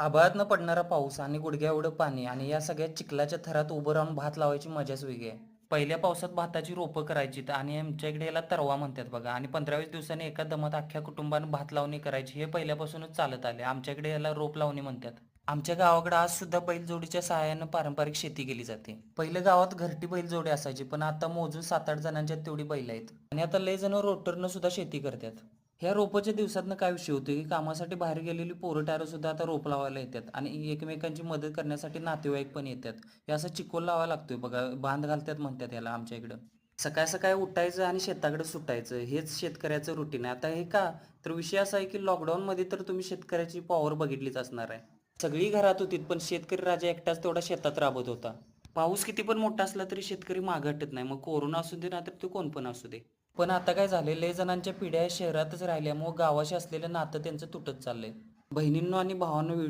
आभाळातनं पडणारा पाऊस आणि गुडघ्या एवढं पाणी आणि या सगळ्या चिखलाच्या थरात उभं राहून भात लावायची मजाच वेगळी आहे. पहिल्या पावसात भाताची रोपं करायची आणि आमच्या इकडे याला तरवा म्हणतात बघा आणि 15-20 दिवसांनी एका दमात अख्ख्या कुटुंबानं भात लावणी करायची हे पहिल्यापासूनच चालत आले. आमच्याकडे याला रोप लावणी म्हणतात. आमच्या गावाकडे आज सुद्धा बैलजोडीच्या सहाय्यानं पारंपरिक शेती केली जाते. पहिले गावात घरटी बैलजोडी असायची पण आता मोजून 7-8 जणांच्यात तेवढी बैल आहेत आणि आता लय जण रोटरनं सुद्धा शेती करतात. ह्या रोपाच्या दिवसातनं काय विषय होतो की कामासाठी बाहेर गेलेली पोरं टारं सुद्धा आता रोप लावायला येतात आणि एकमेकांची मदत करण्यासाठी नातेवाईक पण येतात. हे असं चिकोल लावायला लागतोय बघा, बांध घालतात म्हणतात याला आमच्या इकडं. सकाळ सकाळी उठायचं आणि शेताकडे सुटायचं हेच शेतकऱ्याचं रुटीन आहे. आता हे का तर विषय असा आहे की लॉकडाऊनमध्ये तर तुम्ही शेतकऱ्याची पॉवर बघितलीच असणार आहे. सगळी घरात होतीत पण शेतकरी राजा एकटाच तेवढा शेतात राबत होता. पाऊस किती पण मोठा असला तरी शेतकरी मागं हटत नाही, मग कोरोना असू दे ना तर ते कोण पण असू दे. पण आता काय झाले, लय जणांच्या पिढ्या शहरातच राहिल्यामुळे गावाशी असलेलं नातं त्यांचं तुटत चाललंय. बहिणींनो आणि भावांनो, व्हिडिओ